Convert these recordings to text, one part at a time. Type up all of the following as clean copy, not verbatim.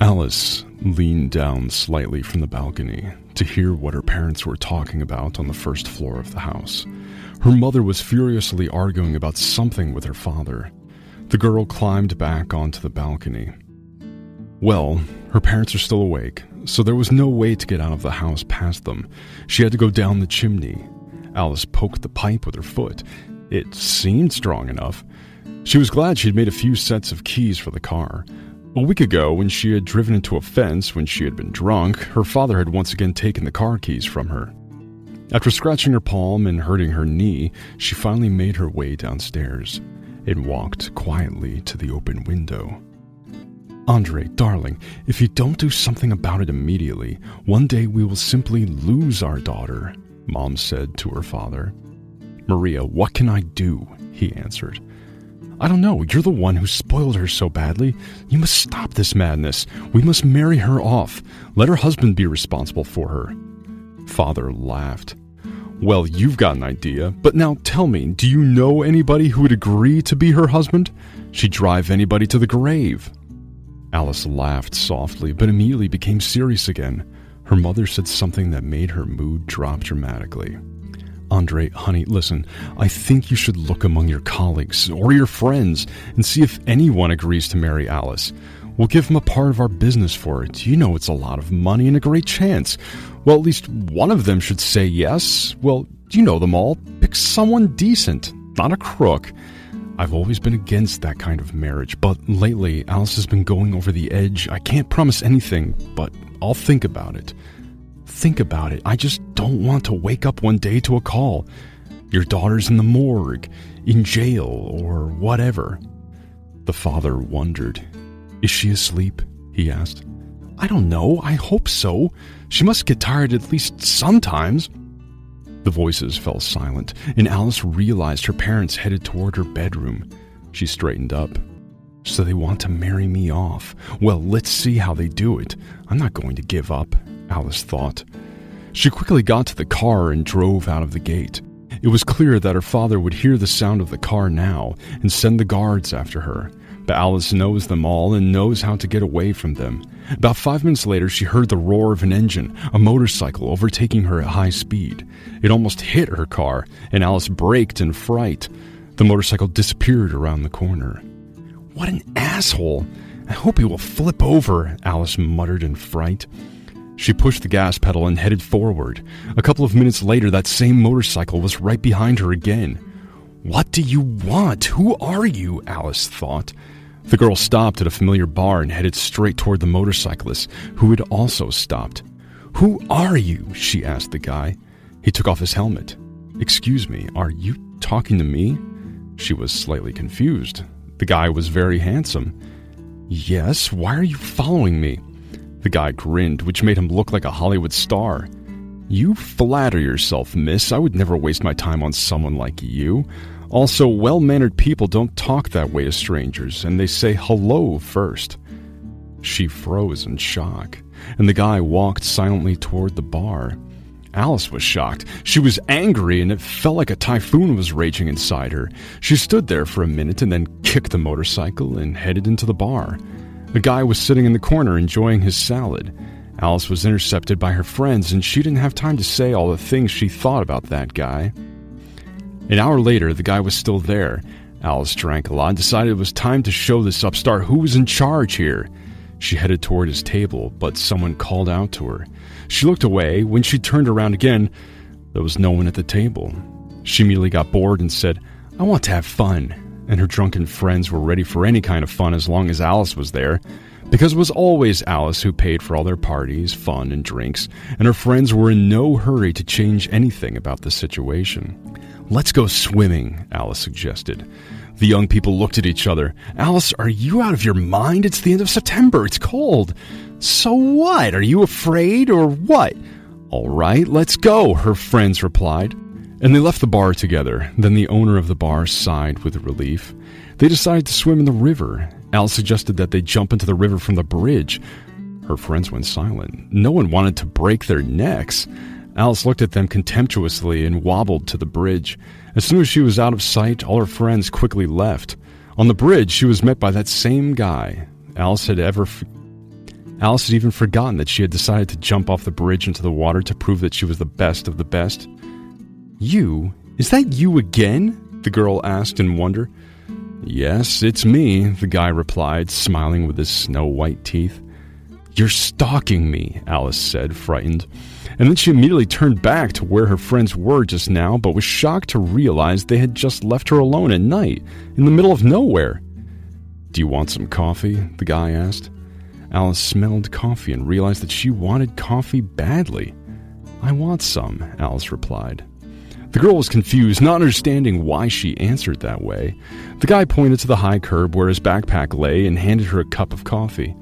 Alice leaned down slightly from the balcony to hear what her parents were talking about on the first floor of the house. Her mother was furiously arguing about something with her father. The girl climbed back onto the balcony. Well, her parents are still awake, so there was no way to get out of the house past them. She had to go down the chimney. Alice poked the pipe with her foot. It seemed strong enough. She was glad she'd made a few sets of keys for the car. A week ago, when she had driven into a fence when she had been drunk, her father had once again taken the car keys from her. After scratching her palm and hurting her knee, she finally made her way downstairs and walked quietly to the open window. "Andre, darling, if you don't do something about it immediately, one day we will simply lose our daughter," Mom said to her father. "Maria, what can I do?" he answered. "I don't know. You're the one who spoiled her so badly. You must stop this madness. We must marry her off. Let her husband be responsible for her." Father laughed. "Well, you've got an idea, but now tell me, do you know anybody who would agree to be her husband? She'd drive anybody to the grave." Alice laughed softly, but immediately became serious again. Her mother said something that made her mood drop dramatically. "Andre, honey, listen, I think you should look among your colleagues or your friends and see if anyone agrees to marry Alice. We'll give them a part of our business for it. You know it's a lot of money and a great chance. Well, at least one of them should say yes. Well, you know them all. Pick someone decent, not a crook." I've always been against that kind of marriage, but lately Alice has been going over the edge. I can't promise anything, but I'll think about it. Think about it. I just don't want to wake up one day to a call. Your daughter's in the morgue, in jail, or whatever. The father wondered. "Is she asleep?" he asked. "I don't know. I hope so. She must get tired at least sometimes." The voices fell silent, and Alice realized her parents headed toward her bedroom. She straightened up. "So they want to marry me off. Well, let's see how they do it. I'm not going to give up," Alice thought. She quickly got to the car and drove out of the gate. It was clear that her father would hear the sound of the car now and send the guards after her. But Alice knows them all and knows how to get away from them. About 5 minutes later, she heard the roar of an engine, a motorcycle overtaking her at high speed. It almost hit her car, and Alice braked in fright. The motorcycle disappeared around the corner. "What an asshole! I hope he will flip over," Alice muttered in fright. She pushed the gas pedal and headed forward. A couple of minutes later, that same motorcycle was right behind her again. "What do you want? Who are you?" Alice thought. The girl stopped at a familiar bar and headed straight toward the motorcyclist, who had also stopped. "Who are you?" she asked the guy. He took off his helmet. "Excuse me, are you talking to me?" She was slightly confused. The guy was very handsome. "Yes, why are you following me?" The guy grinned, which made him look like a Hollywood star. "You flatter yourself, miss. I would never waste my time on someone like you. Also, well-mannered people don't talk that way to strangers, and they say hello first." She froze in shock, and the guy walked silently toward the bar. Alice was shocked. She was angry, and it felt like a typhoon was raging inside her. She stood there for a minute and then kicked the motorcycle and headed into the bar. The guy was sitting in the corner enjoying his salad. Alice was intercepted by her friends, and she didn't have time to say all the things she thought about that guy. An hour later, the guy was still there. Alice drank a lot and decided it was time to show this upstart who was in charge here. She headed toward his table, but someone called out to her. She looked away. When she turned around again, there was no one at the table. She immediately got bored and said, "I want to have fun." And her drunken friends were ready for any kind of fun as long as Alice was there, because it was always Alice who paid for all their parties, fun, and drinks, and her friends were in no hurry to change anything about the situation. "Let's go swimming," Alice suggested. The young people looked at each other. "Alice, are you out of your mind? It's the end of September. It's cold." "So what? Are you afraid or what?" "All right, let's go," her friends replied. And they left the bar together. Then the owner of the bar sighed with relief. They decided to swim in the river. Alice suggested that they jump into the river from the bridge. Her friends went silent. No one wanted to break their necks. Alice looked at them contemptuously and wobbled to the bridge. As soon as she was out of sight, all her friends quickly left. On the bridge, she was met by that same guy. Alice had Alice had even forgotten that she had decided to jump off the bridge into the water to prove that she was the best of the best. "You? Is that you again?" the girl asked in wonder. "Yes, it's me," the guy replied, smiling with his snow-white teeth. "You're stalking me," Alice said, frightened. And then she immediately turned back to where her friends were just now, but was shocked to realize they had just left her alone at night, in the middle of nowhere. "Do you want some coffee?" the guy asked. Alice smelled coffee and realized that she wanted coffee badly. "I want some," Alice replied. The girl was confused, not understanding why she answered that way. The guy pointed to the high curb where his backpack lay and handed her a cup of coffee.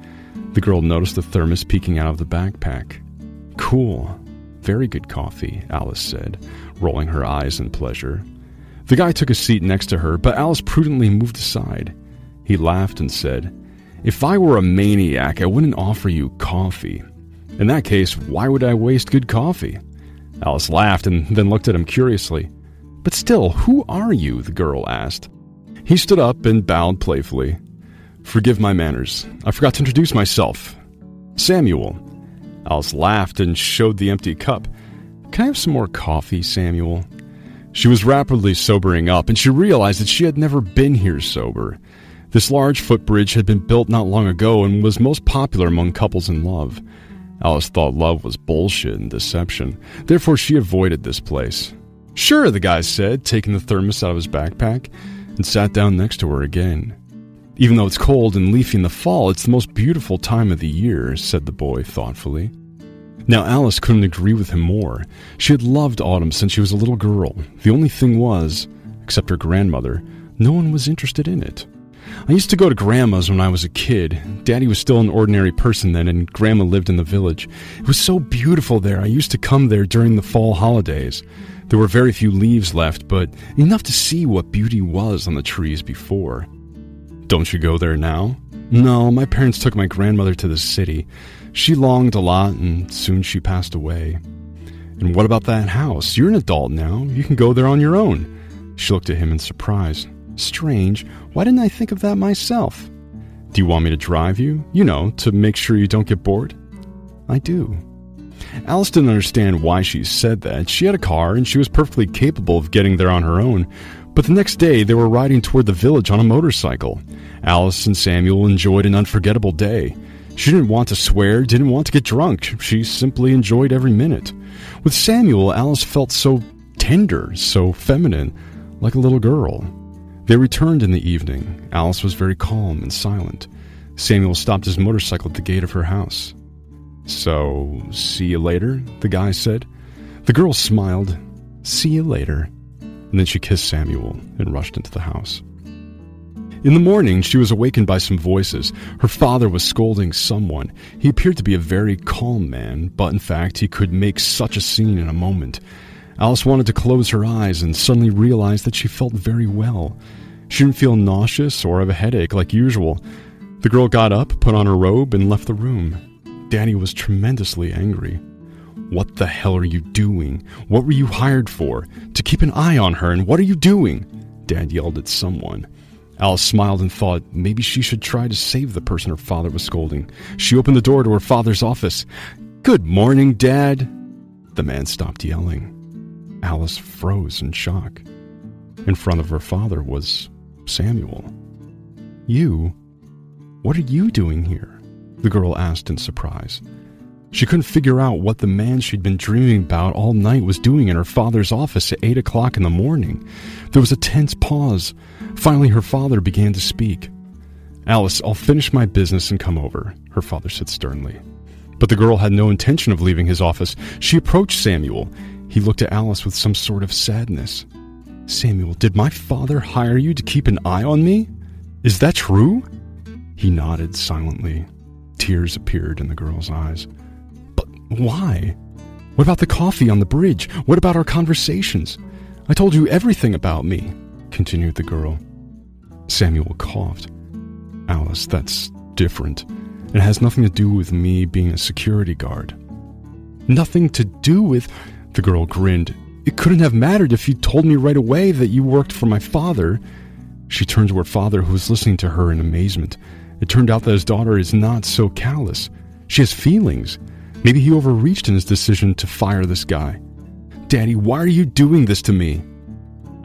The girl noticed the thermos peeking out of the backpack. "Cool. Very good coffee," Alice said, rolling her eyes in pleasure. The guy took a seat next to her, but Alice prudently moved aside. He laughed and said, "If I were a maniac, I wouldn't offer you coffee. In that case, why would I waste good coffee?" Alice laughed and then looked at him curiously. "But still, who are you?" the girl asked. He stood up and bowed playfully. "Forgive my manners. I forgot to introduce myself. Samuel." Alice laughed and showed the empty cup. "Can I have some more coffee, Samuel?" She was rapidly sobering up, and she realized that she had never been here sober. This large footbridge had been built not long ago and was most popular among couples in love. Alice thought love was bullshit and deception. Therefore, she avoided this place. "Sure," the guy said, taking the thermos out of his backpack, and sat down next to her again. "Even though it's cold and leafy in the fall, it's the most beautiful time of the year," said the boy thoughtfully. Now, Alice couldn't agree with him more. She had loved autumn since she was a little girl. The only thing was, except her grandmother, no one was interested in it. "I used to go to Grandma's when I was a kid. Daddy was still an ordinary person then, and Grandma lived in the village. It was so beautiful there. I used to come there during the fall holidays. There were very few leaves left, but enough to see what beauty was on the trees before." "Don't you go there now?" "No, my parents took my grandmother to the city. She longed a lot, and soon she passed away." "And what about that house? You're an adult now. You can go there on your own." She looked at him in surprise. "Strange. Why didn't I think of that myself?" "Do you want me to drive you? You know, to make sure you don't get bored?" "I do." Alice didn't understand why she said that. She had a car, and she was perfectly capable of getting there on her own. But the next day, they were riding toward the village on a motorcycle. Alice and Samuel enjoyed an unforgettable day. She didn't want to swear, didn't want to get drunk. She simply enjoyed every minute. With Samuel, Alice felt so tender, so feminine, like a little girl. They returned in the evening. Alice was very calm and silent. Samuel stopped his motorcycle at the gate of her house. "So, see you later," the guy said. The girl smiled. "See you later." And then she kissed Samuel and rushed into the house. In the morning, she was awakened by some voices. Her father was scolding someone. He appeared to be a very calm man, but in fact, he could make such a scene in a moment. Alice wanted to close her eyes and suddenly realized that she felt very well. She didn't feel nauseous or have a headache like usual. The girl got up, put on her robe, and left the room. Daddy was tremendously angry. "What the hell are you doing? What were you hired for? To keep an eye on her, and what are you doing?" Dad yelled at someone. Alice smiled and thought maybe she should try to save the person her father was scolding. She opened the door to her father's office. "Good morning, Dad." The man stopped yelling. Alice froze in shock. In front of her father was Samuel. "You? What are you doing here?" the girl asked in surprise. She couldn't figure out what the man she'd been dreaming about all night was doing in her father's office at 8 o'clock in the morning. There was a tense pause. Finally, her father began to speak. "Alice, I'll finish my business and come over," her father said sternly. But the girl had no intention of leaving his office. She approached Samuel. He looked at Alice with some sort of sadness. "Samuel, did my father hire you to keep an eye on me? Is that true?" He nodded silently. Tears appeared in the girl's eyes. "But why? What about the coffee on the bridge? What about our conversations? I told you everything about me," continued the girl. Samuel coughed. "Alice, that's different. It has nothing to do with me being a security guard." "Nothing to do with..." The girl grinned. "It couldn't have mattered if you told me right away that you worked for my father." She turned to her father, who was listening to her in amazement. It turned out that his daughter is not so callous. She has feelings. Maybe he overreached in his decision to fire this guy. Daddy, why are you doing this to me?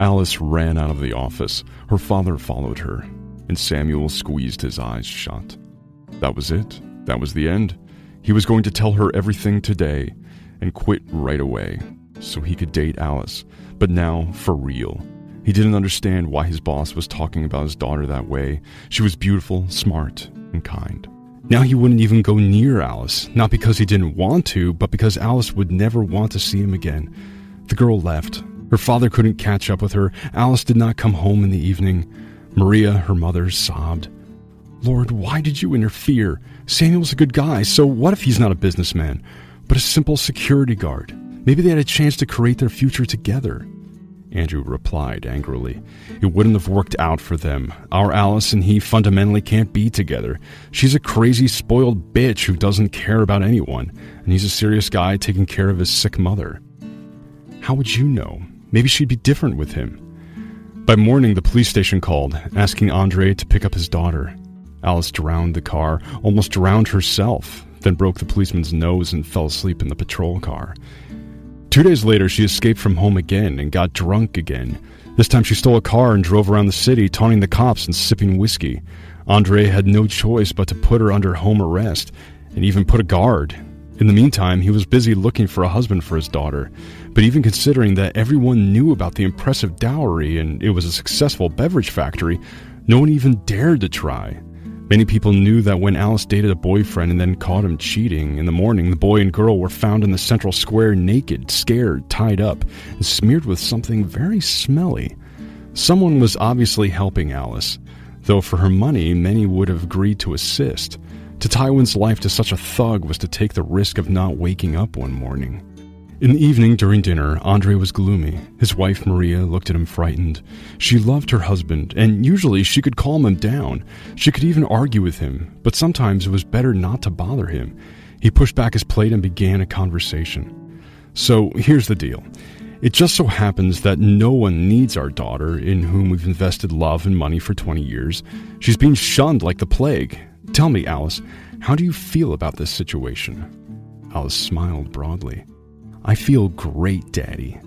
Alice ran out of the office. Her father followed her, and Samuel squeezed his eyes shut. That was it. That was the end. He was going to tell her everything today and quit right away so he could date Alice. But now, for real. He didn't understand why his boss was talking about his daughter that way. She was beautiful, smart, and kind. Now he wouldn't even go near Alice, not because he didn't want to, but because Alice would never want to see him again. The girl left. Her father couldn't catch up with her. Alice did not come home in the evening. Maria, her mother, sobbed. Lord, why did you interfere? Samuel's a good guy, so what if he's not a businessman, but a simple security guard? Maybe they had a chance to create their future together. Andrew replied angrily. It wouldn't have worked out for them. Our Alice and he fundamentally can't be together. She's a crazy, spoiled bitch who doesn't care about anyone, and he's a serious guy taking care of his sick mother. How would you know? Maybe she'd be different with him. By morning, the police station called, asking Andre to pick up his daughter. Alice drowned the car, almost drowned herself, then broke the policeman's nose and fell asleep in the patrol car. 2 days later, she escaped from home again and got drunk again. This time she stole a car and drove around the city, taunting the cops and sipping whiskey. Andre had no choice but to put her under home arrest, and even put a guard. In the meantime, he was busy looking for a husband for his daughter. But even considering that everyone knew about the impressive dowry and it was a successful beverage factory, no one even dared to try. Many people knew that when Alice dated a boyfriend and then caught him cheating, in the morning the boy and girl were found in the central square naked, scared, tied up, and smeared with something very smelly. Someone was obviously helping Alice, though for her money many would have agreed to assist. To tie one's life to such a thug was to take the risk of not waking up one morning. In the evening during dinner, Andre was gloomy. His wife, Maria, looked at him frightened. She loved her husband, and usually she could calm him down. She could even argue with him, but sometimes it was better not to bother him. He pushed back his plate and began a conversation. So here's the deal. It just so happens that no one needs our daughter, in whom we've invested love and money for 20 years. She's being shunned like the plague. Tell me, Alice, how do you feel about this situation? Alice smiled broadly. I feel great, Daddy.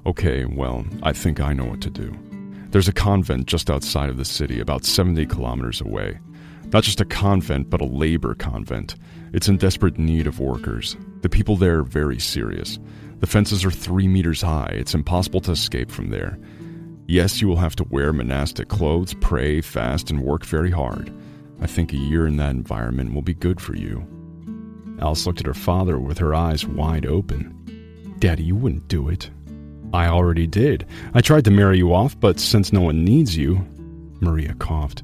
Okay, well, I think I know what to do. There's a convent just outside of the city, about 70 kilometers away. Not just a convent, but a labor convent. It's in desperate need of workers. The people there are very serious. The fences are 3 meters high. It's impossible to escape from there. Yes, you will have to wear monastic clothes, pray, fast, and work very hard. I think a year in that environment will be good for you. Alice looked at her father with her eyes wide open. Daddy, you wouldn't do it. I already did. I tried to marry you off, but since no one needs you... Maria coughed.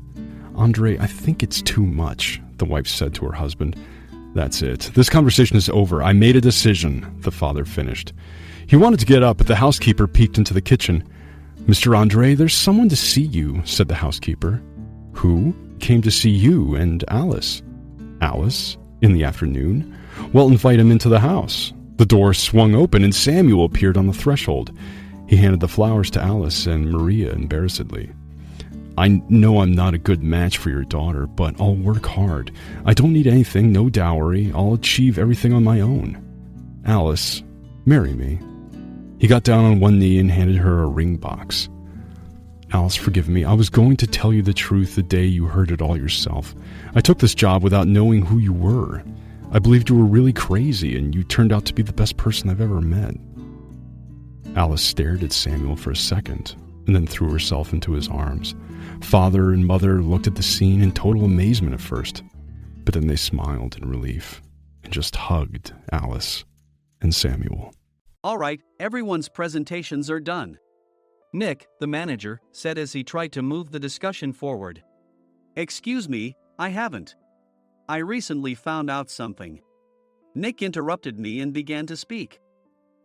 Andre, I think it's too much, the wife said to her husband. That's it. This conversation is over. I made a decision, the father finished. He wanted to get up, but the housekeeper peeked into the kitchen. Mr. Andre, there's someone to see you, said the housekeeper. Who? Came to see you and Alice. Alice? In the afternoon? Well, invite him into the house. The door swung open and Samuel appeared on the threshold. He handed the flowers to Alice and Maria embarrassedly. I know I'm not a good match for your daughter, but I'll work hard. I don't need anything, no dowry. I'll achieve everything on my own. Alice, marry me. He got down on one knee and handed her a ring box. Alice, forgive me. I was going to tell you the truth the day you heard it all yourself. I took this job without knowing who you were. I believed you were really crazy, and you turned out to be the best person I've ever met. Alice stared at Samuel for a second, and then threw herself into his arms. Father and mother looked at the scene in total amazement at first, but then they smiled in relief, and just hugged Alice and Samuel. All right, everyone's presentations are done. Nick, the manager, said as he tried to move the discussion forward. Excuse me, I haven't. I recently found out something. Nick interrupted me and began to speak.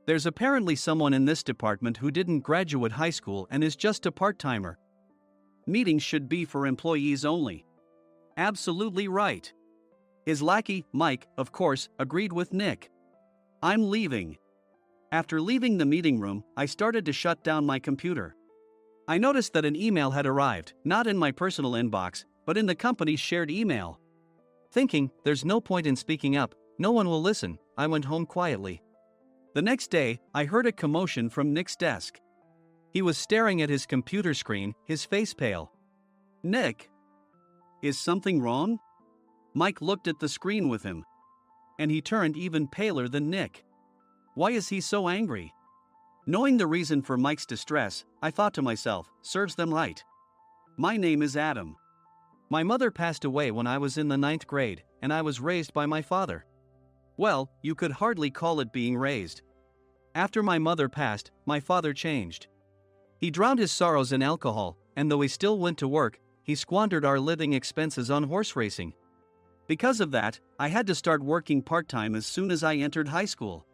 There's apparently someone in this department who didn't graduate high school and is just a part-timer. Meetings should be for employees only. Absolutely right. His lackey, Mike, of course, agreed with Nick. I'm leaving. After leaving the meeting room, I started to shut down my computer. I noticed that an email had arrived, not in my personal inbox, but in the company's shared email. Thinking, there's no point in speaking up, no one will listen, I went home quietly. The next day, I heard a commotion from Nick's desk. He was staring at his computer screen, his face pale. "Nick, is something wrong?" Mike looked at the screen with him. And he turned even paler than Nick. Why is he so angry? Knowing the reason for Mike's distress, I thought to myself, serves them right. My name is Adam. My mother passed away when I was in the 9th grade, and I was raised by my father. Well, you could hardly call it being raised. After my mother passed, my father changed. He drowned his sorrows in alcohol, and though he still went to work, he squandered our living expenses on horse racing. Because of that, I had to start working part-time as soon as I entered high school.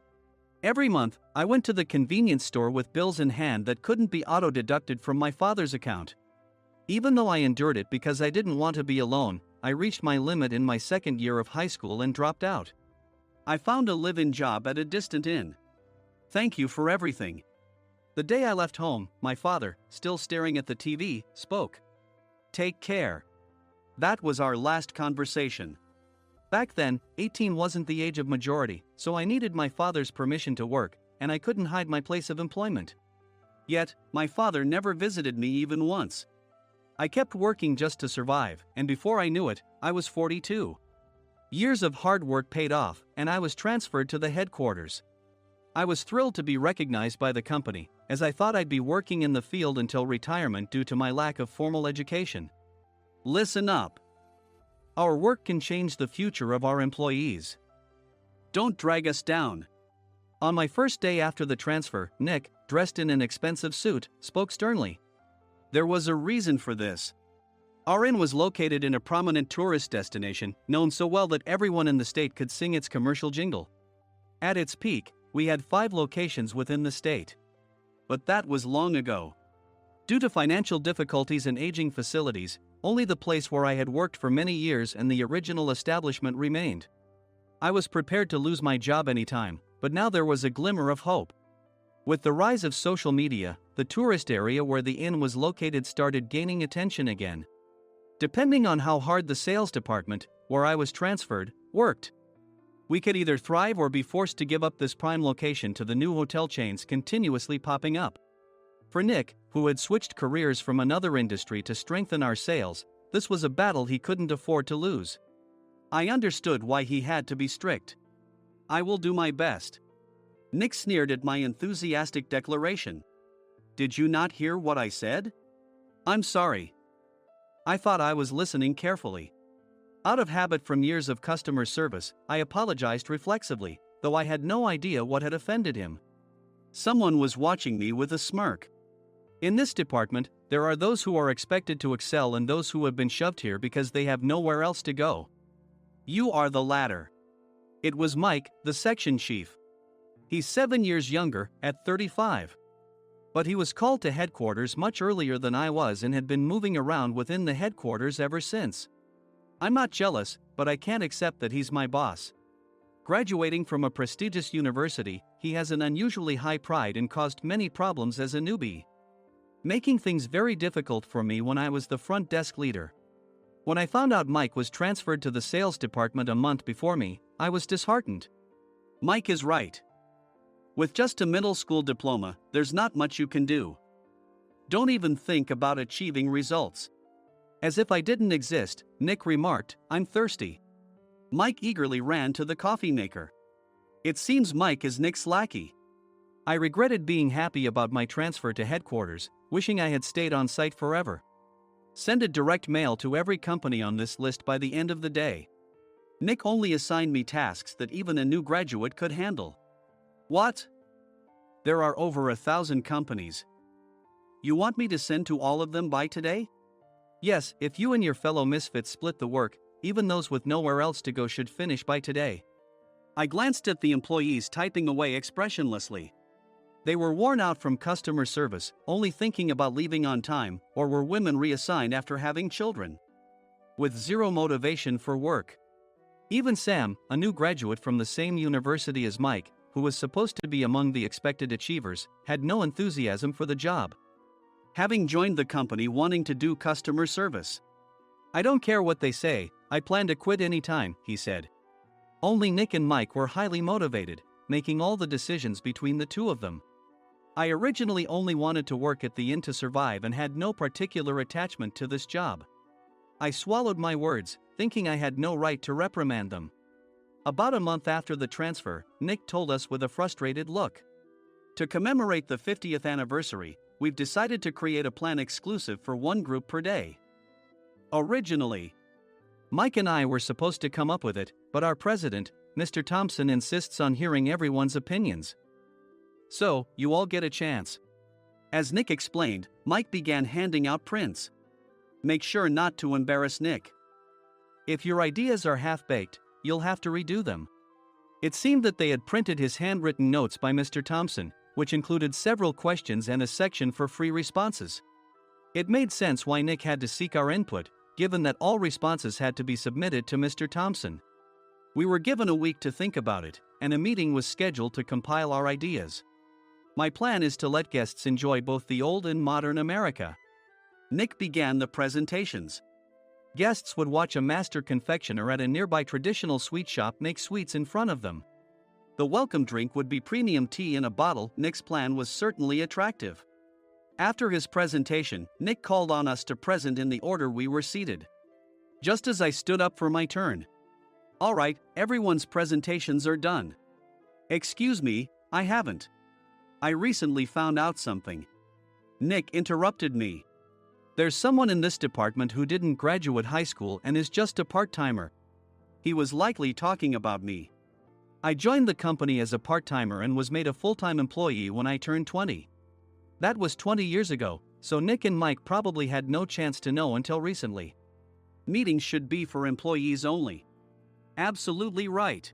Every month, I went to the convenience store with bills in hand that couldn't be auto-deducted from my father's account. Even though I endured it because I didn't want to be alone, I reached my limit in my 2nd year of high school and dropped out. I found a live-in job at a distant inn. Thank you for everything. The day I left home, my father, still staring at the TV, spoke. Take care. That was our last conversation. Back then, 18 wasn't the age of majority, so I needed my father's permission to work, and I couldn't hide my place of employment. Yet, my father never visited me even once. I kept working just to survive, and before I knew it, I was 42. Years of hard work paid off, and I was transferred to the headquarters. I was thrilled to be recognized by the company, as I thought I'd be working in the field until retirement due to my lack of formal education. Listen up. Our work can change the future of our employees. Don't drag us down. On my first day after the transfer, Nick, dressed in an expensive suit, spoke sternly. There was a reason for this. Our inn was located in a prominent tourist destination, known so well that everyone in the state could sing its commercial jingle. At its peak, we had 5 locations within the state. But that was long ago. Due to financial difficulties and aging facilities, only the place where I had worked for many years and the original establishment remained. I was prepared to lose my job anytime, but now there was a glimmer of hope. With the rise of social media, the tourist area where the inn was located started gaining attention again. Depending on how hard the sales department, where I was transferred, worked, we could either thrive or be forced to give up this prime location to the new hotel chains continuously popping up. For Nick, who had switched careers from another industry to strengthen our sales, this was a battle he couldn't afford to lose. I understood why he had to be strict. I will do my best. Nick sneered at my enthusiastic declaration. Did you not hear what I said? I'm sorry. I thought I was listening carefully. Out of habit from years of customer service, I apologized reflexively, though I had no idea what had offended him. Someone was watching me with a smirk. In this department, there are those who are expected to excel and those who have been shoved here because they have nowhere else to go. You are the latter. It was Mike, the section chief. He's 7 years younger, at 35. But he was called to headquarters much earlier than I was and had been moving around within the headquarters ever since. I'm not jealous, but I can't accept that he's my boss. Graduating from a prestigious university, he has an unusually high pride and caused many problems as a newbie, making things very difficult for me when I was the front desk leader. When I found out Mike was transferred to the sales department a month before me, I was disheartened. Mike is right. With just a middle school diploma, there's not much you can do. Don't even think about achieving results. As if I didn't exist, Nick remarked, I'm thirsty. Mike eagerly ran to the coffee maker. It seems Mike is Nick's lackey. I regretted being happy about my transfer to headquarters, wishing I had stayed on site forever. Send a direct mail to every company on this list by the end of the day. Nick only assigned me tasks that even a new graduate could handle. What? There are over 1,000 companies. You want me to send to all of them by today? Yes, if you and your fellow misfits split the work, even those with nowhere else to go should finish by today. I glanced at the employees typing away expressionlessly. They were worn out from customer service, only thinking about leaving on time, or were women reassigned after having children, with zero motivation for work. Even Sam, a new graduate from the same university as Mike, who was supposed to be among the expected achievers, had no enthusiasm for the job, having joined the company wanting to do customer service. I don't care what they say, I plan to quit any time, he said. Only Nick and Mike were highly motivated, making all the decisions between the two of them. I originally only wanted to work at the inn to survive and had no particular attachment to this job. I swallowed my words, thinking I had no right to reprimand them. About a month after the transfer, Nick told us with a frustrated look. To commemorate the 50th anniversary, we've decided to create a plan exclusive for one group per day. Originally, Mike and I were supposed to come up with it, but our president, Mr. Thompson, insists on hearing everyone's opinions. So, you all get a chance. As Nick explained, Mike began handing out prints. Make sure not to embarrass Nick. If your ideas are half-baked, you'll have to redo them. It seemed that they had printed his handwritten notes by Mr. Thompson, which included several questions and a section for free responses. It made sense why Nick had to seek our input, given that all responses had to be submitted to Mr. Thompson. We were given a week to think about it, and a meeting was scheduled to compile our ideas. My plan is to let guests enjoy both the old and modern America. Nick began the presentations. Guests would watch a master confectioner at a nearby traditional sweet shop make sweets in front of them. The welcome drink would be premium tea in a bottle. Nick's plan was certainly attractive. After his presentation, Nick called on us to present in the order we were seated. Just as I stood up for my turn. All right, everyone's presentations are done. Excuse me, I haven't. I recently found out something. Nick interrupted me. There's someone in this department who didn't graduate high school and is just a part-timer. He was likely talking about me. I joined the company as a part-timer and was made a full-time employee when I turned 20. That was 20 years ago, so Nick and Mike probably had no chance to know until recently. Meetings should be for employees only. Absolutely right.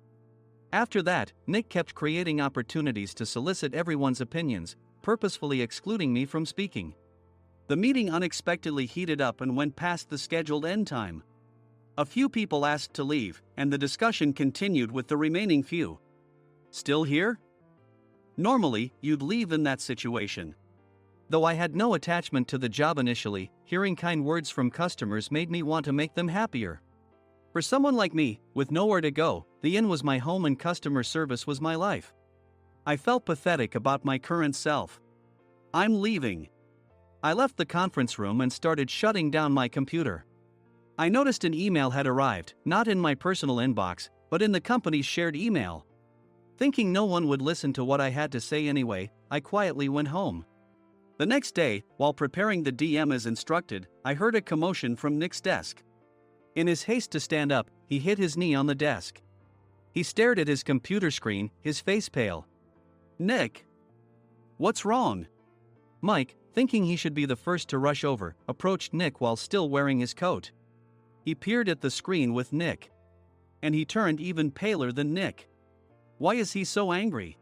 After that, Nick kept creating opportunities to solicit everyone's opinions, purposefully excluding me from speaking. The meeting unexpectedly heated up and went past the scheduled end time. A few people asked to leave, and the discussion continued with the remaining few. Still here? Normally, you'd leave in that situation. Though I had no attachment to the job initially, hearing kind words from customers made me want to make them happier. For someone like me, with nowhere to go, the inn was my home and customer service was my life. I felt pathetic about my current self. I'm leaving. I left the conference room and started shutting down my computer. I noticed an email had arrived, not in my personal inbox, but in the company's shared email. Thinking no one would listen to what I had to say anyway, I quietly went home. The next day, while preparing the DM as instructed, I heard a commotion from Nick's desk. In his haste to stand up, he hit his knee on the desk. He stared at his computer screen, his face pale. Nick! What's wrong? Mike, thinking he should be the first to rush over, approached Nick while still wearing his coat. He peered at the screen with Nick. And he turned even paler than Nick. Why is he so angry?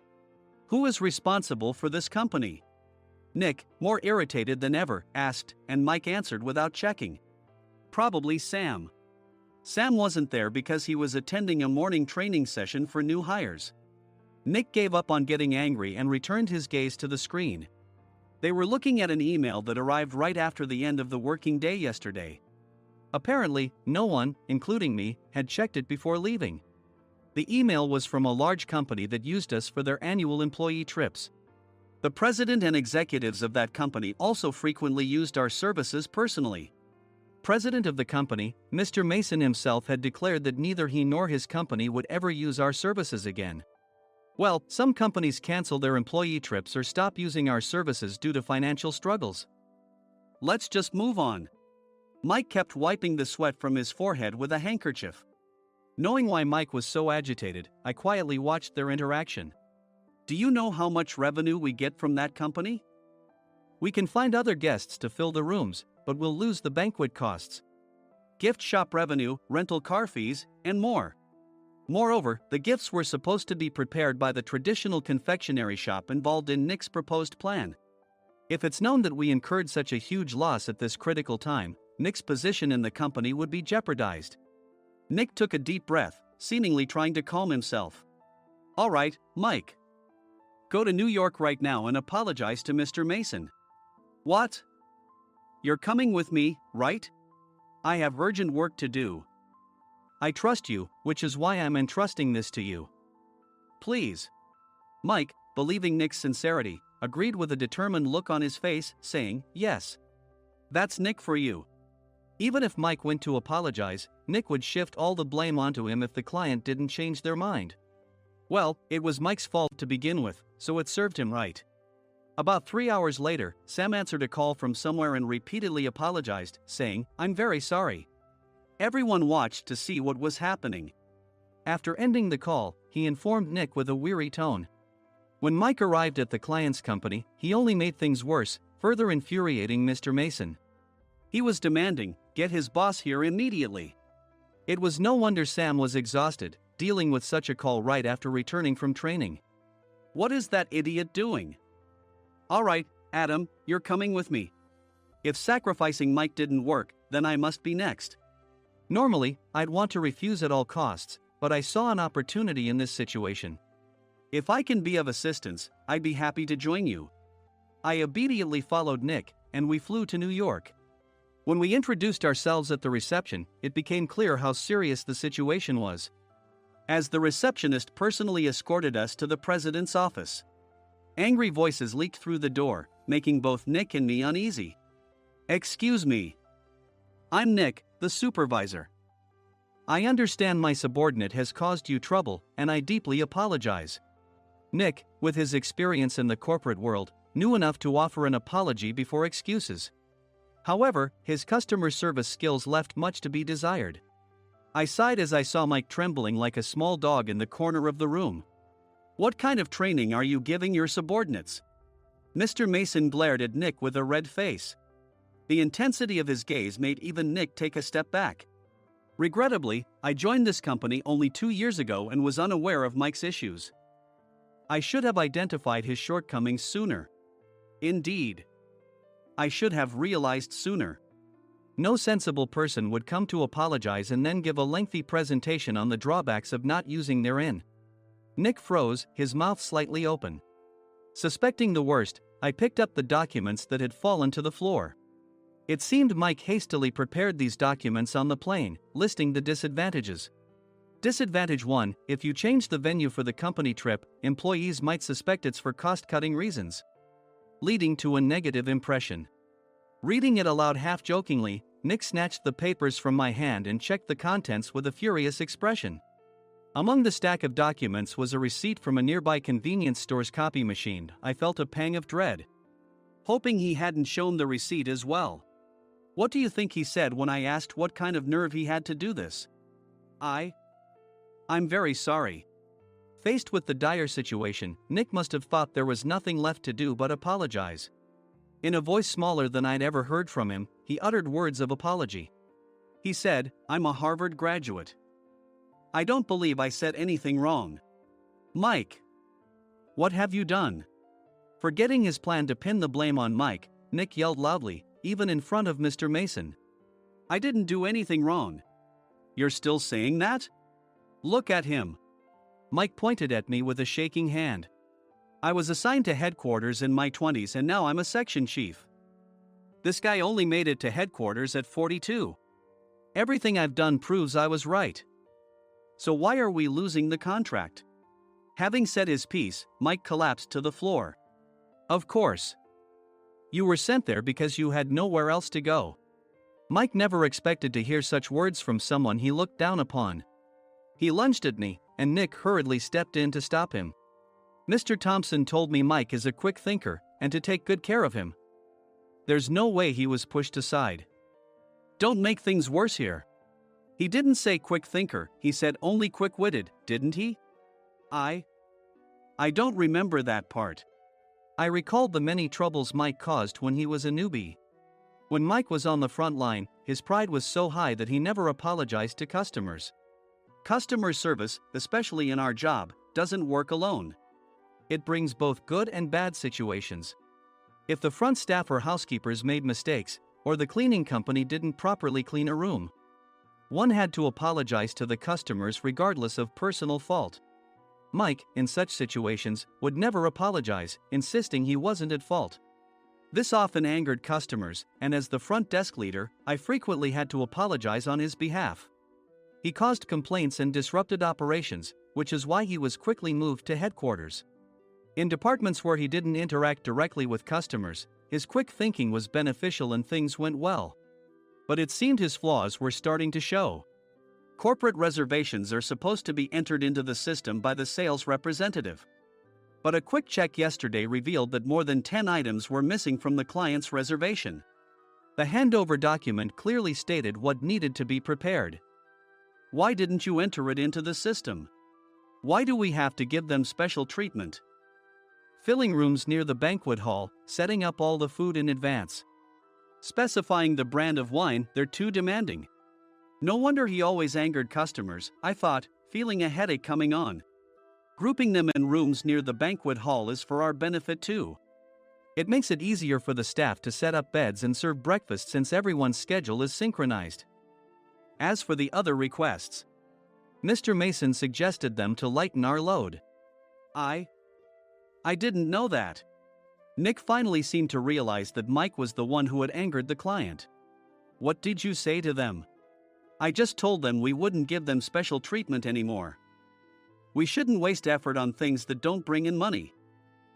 Who is responsible for this company? Nick, more irritated than ever, asked, and Mike answered without checking. Probably Sam. Sam wasn't there because he was attending a morning training session for new hires. Nick gave up on getting angry and returned his gaze to the screen. They were looking at an email that arrived right after the end of the working day yesterday. Apparently, no one, including me, had checked it before leaving. The email was from a large company that used us for their annual employee trips. The president and executives of that company also frequently used our services personally. President of the company, Mr. Mason himself, had declared that neither he nor his company would ever use our services again. Well, some companies cancel their employee trips or stop using our services due to financial struggles. Let's just move on. Mike kept wiping the sweat from his forehead with a handkerchief. Knowing why Mike was so agitated, I quietly watched their interaction. Do you know how much revenue we get from that company? We can find other guests to fill the rooms, but we'll lose the banquet costs, gift shop revenue, rental car fees, and more. Moreover, the gifts were supposed to be prepared by the traditional confectionery shop involved in Nick's proposed plan. If it's known that we incurred such a huge loss at this critical time, Nick's position in the company would be jeopardized. Nick took a deep breath, seemingly trying to calm himself. All right, Mike. Go to New York right now and apologize to Mr. Mason. What? You're coming with me, right? I have urgent work to do. I trust you, which is why I'm entrusting this to you. Please. Mike, believing Nick's sincerity, agreed with a determined look on his face, saying, yes. That's Nick for you. Even if Mike went to apologize, Nick would shift all the blame onto him if the client didn't change their mind. Well, it was Mike's fault to begin with, so it served him right. About 3 hours later, Sam answered a call from somewhere and repeatedly apologized, saying, I'm very sorry. Everyone watched to see what was happening. After ending the call, he informed Nick with a weary tone. When Mike arrived at the client's company, he only made things worse, further infuriating Mr. Mason. He was demanding, get his boss here immediately. It was no wonder Sam was exhausted, dealing with such a call right after returning from training. What is that idiot doing? All right, Adam, you're coming with me. If sacrificing Mike didn't work, then I must be next. Normally, I'd want to refuse at all costs, but I saw an opportunity in this situation. If I can be of assistance, I'd be happy to join you. I immediately followed Nick, and we flew to New York. When we introduced ourselves at the reception, it became clear how serious the situation was, as the receptionist personally escorted us to the president's office. Angry voices leaked through the door, making both Nick and me uneasy. Excuse me. I'm Nick, the supervisor. I understand my subordinate has caused you trouble, and I deeply apologize. Nick, with his experience in the corporate world, knew enough to offer an apology before excuses. However, his customer service skills left much to be desired. I sighed as I saw Mike trembling like a small dog in the corner of the room. What kind of training are you giving your subordinates? Mr. Mason glared at Nick with a red face. The intensity of his gaze made even Nick take a step back. Regrettably, I joined this company only 2 years ago and was unaware of Mike's issues. I should have identified his shortcomings sooner. Indeed. I should have realized sooner. No sensible person would come to apologize and then give a lengthy presentation on the drawbacks of not using their in. Nick froze, his mouth slightly open. Suspecting the worst, I picked up the documents that had fallen to the floor. It seemed Mike hastily prepared these documents on the plane, listing the disadvantages. Disadvantage 1: if you change the venue for the company trip, employees might suspect it's for cost-cutting reasons, leading to a negative impression. Reading it aloud half-jokingly, Nick snatched the papers from my hand and checked the contents with a furious expression. Among the stack of documents was a receipt from a nearby convenience store's copy machine. I felt a pang of dread, hoping he hadn't shown the receipt as well. What do you think he said when I asked what kind of nerve he had to do this? I'm very sorry. Faced with the dire situation, Nick must have thought there was nothing left to do but apologize. In a voice smaller than I'd ever heard from him, he uttered words of apology. He said, I'm a Harvard graduate. I don't believe I said anything wrong. Mike! What have you done? Forgetting his plan to pin the blame on Mike, Nick yelled loudly, even in front of Mr. Mason. I didn't do anything wrong. You're still saying that? Look at him. Mike pointed at me with a shaking hand. I was assigned to headquarters in my 20s and now I'm a section chief. This guy only made it to headquarters at 42. Everything I've done proves I was right. So why are we losing the contract? Having said his piece, Mike collapsed to the floor. Of course. You were sent there because you had nowhere else to go. Mike never expected to hear such words from someone he looked down upon. He lunged at me, and Nick hurriedly stepped in to stop him. Mr. Thompson told me Mike is a quick thinker, and to take good care of him. There's no way he was pushed aside. Don't make things worse here. He didn't say quick thinker, he said only quick-witted, didn't he? I don't remember that part. I recalled the many troubles Mike caused when he was a newbie. When Mike was on the front line, his pride was so high that he never apologized to customers. Customer service, especially in our job, doesn't work alone. It brings both good and bad situations. If the front staff or housekeepers made mistakes, or the cleaning company didn't properly clean a room, one had to apologize to the customers regardless of personal fault. Mike, in such situations, would never apologize, insisting he wasn't at fault. This often angered customers, and as the front desk leader, I frequently had to apologize on his behalf. He caused complaints and disrupted operations, which is why he was quickly moved to headquarters. In departments where he didn't interact directly with customers, his quick thinking was beneficial and things went well. But it seemed his flaws were starting to show. Corporate reservations are supposed to be entered into the system by the sales representative. But a quick check yesterday revealed that more than 10 items were missing from the client's reservation. The handover document clearly stated what needed to be prepared. Why didn't you enter it into the system? Why do we have to give them special treatment? Filling rooms near the banquet hall, setting up all the food in advance. Specifying the brand of wine, they're too demanding. No wonder he always angered customers, I thought, feeling a headache coming on. Grouping them in rooms near the banquet hall is for our benefit too. It makes it easier for the staff to set up beds and serve breakfast since everyone's schedule is synchronized. As for the other requests, Mr. Mason suggested them to lighten our load. I didn't know that. Nick finally seemed to realize that Mike was the one who had angered the client. What did you say to them? I just told them we wouldn't give them special treatment anymore. We shouldn't waste effort on things that don't bring in money.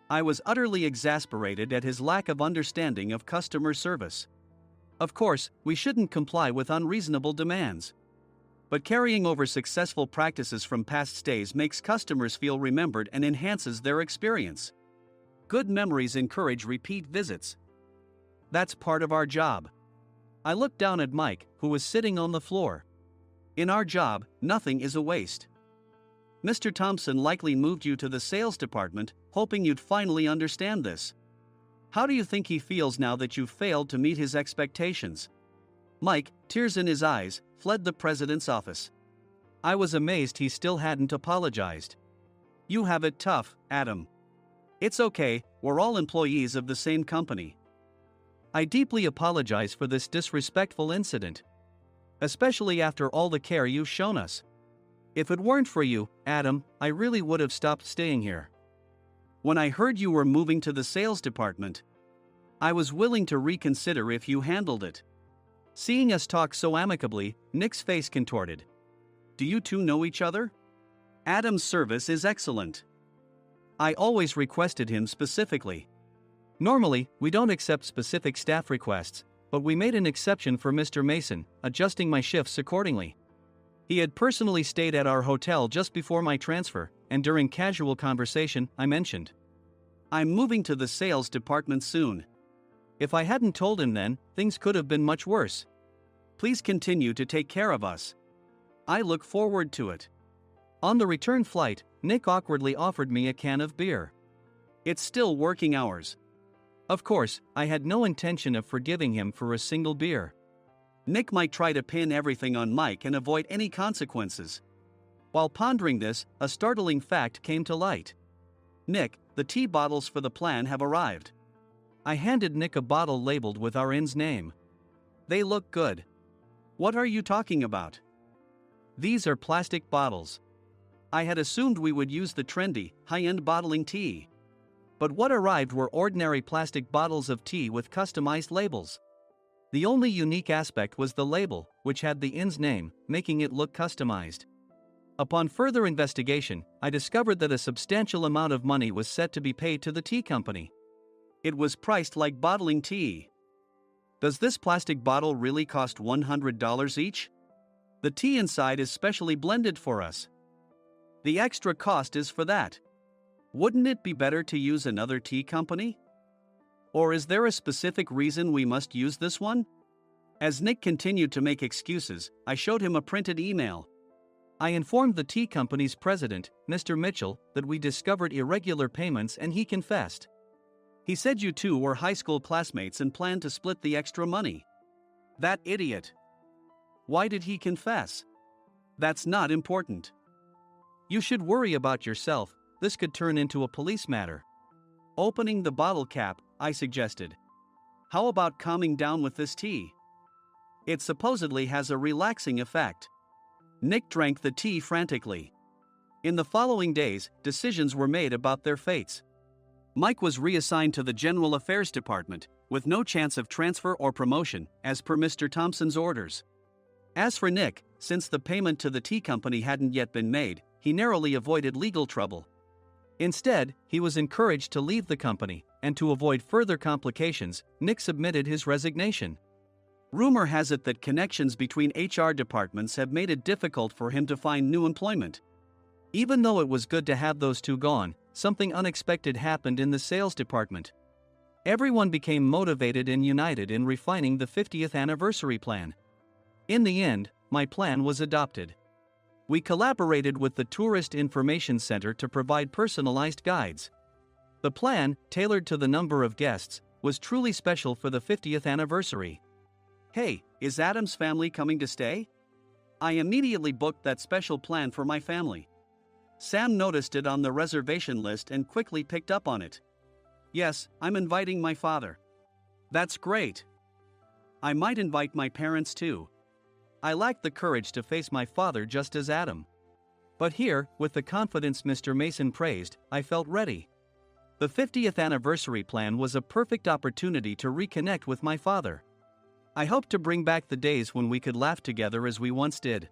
I was utterly exasperated at his lack of understanding of customer service. Of course, we shouldn't comply with unreasonable demands. But carrying over successful practices from past stays makes customers feel remembered and enhances their experience. Good memories encourage repeat visits. That's part of our job. I looked down at Mike, who was sitting on the floor. In our job, nothing is a waste. Mr. Thompson likely moved you to the sales department, hoping you'd finally understand this. How do you think he feels now that you've failed to meet his expectations? Mike, tears in his eyes, fled the president's office. I was amazed he still hadn't apologized. You have it tough, Adam. It's okay, we're all employees of the same company. I deeply apologize for this disrespectful incident. Especially after all the care you've shown us. If it weren't for you, Adam, I really would have stopped staying here. When I heard you were moving to the sales department, I was willing to reconsider if you handled it. Seeing us talk so amicably, Nick's face contorted. Do you two know each other? Adam's service is excellent. I always requested him specifically. Normally, we don't accept specific staff requests, but we made an exception for Mr. Mason, adjusting my shifts accordingly. He had personally stayed at our hotel just before my transfer, and during casual conversation, I mentioned, I'm moving to the sales department soon. If I hadn't told him then, things could have been much worse. Please continue to take care of us. I look forward to it. On the return flight, Nick awkwardly offered me a can of beer. It's still working hours. Of course, I had no intention of forgiving him for a single beer. Nick might try to pin everything on Mike and avoid any consequences. While pondering this, a startling fact came to light. Nick, the tea bottles for the plan have arrived. I handed Nick a bottle labeled with our inn's name. They look good. What are you talking about? These are plastic bottles. I had assumed we would use the trendy, high-end bottling tea. But what arrived were ordinary plastic bottles of tea with customized labels. The only unique aspect was the label, which had the inn's name, making it look customized. Upon further investigation, I discovered that a substantial amount of money was set to be paid to the tea company. It was priced like bottling tea. Does this plastic bottle really cost $100 each? The tea inside is specially blended for us. The extra cost is for that. Wouldn't it be better to use another tea company? Or is there a specific reason we must use this one? As Nick continued to make excuses, I showed him a printed email. I informed the tea company's president, Mr. Mitchell, that we discovered irregular payments and he confessed. He said you two were high school classmates and planned to split the extra money. That idiot. Why did he confess? That's not important. You should worry about yourself, this could turn into a police matter. Opening the bottle cap, I suggested. How about calming down with this tea? It supposedly has a relaxing effect. Nick drank the tea frantically. In the following days, decisions were made about their fates. Mike was reassigned to the General Affairs Department, with no chance of transfer or promotion, as per Mr. Thompson's orders. As for Nick, Since the payment to the tea company hadn't yet been made, he narrowly avoided legal trouble. Instead, he was encouraged to leave the company, and to avoid further complications, Nick submitted his resignation. Rumor has it that connections between HR departments have made it difficult for him to find new employment. Even though it was good to have those two gone, something unexpected happened in the sales department. Everyone became motivated and united in refining the 50th anniversary plan. In the end, my plan was adopted. We collaborated with the Tourist Information Center to provide personalized guides. The plan, tailored to the number of guests, was truly special for the 50th anniversary. "Hey, is Adam's family coming to stay?" I immediately booked that special plan for my family. Sam noticed it on the reservation list and quickly picked up on it. "Yes, I'm inviting my father." "That's great. I might invite my parents too." I lacked the courage to face my father just as Adam. But here, with the confidence Mr. Mason praised, I felt ready. The 50th anniversary plan was a perfect opportunity to reconnect with my father. I hoped to bring back the days when we could laugh together as we once did.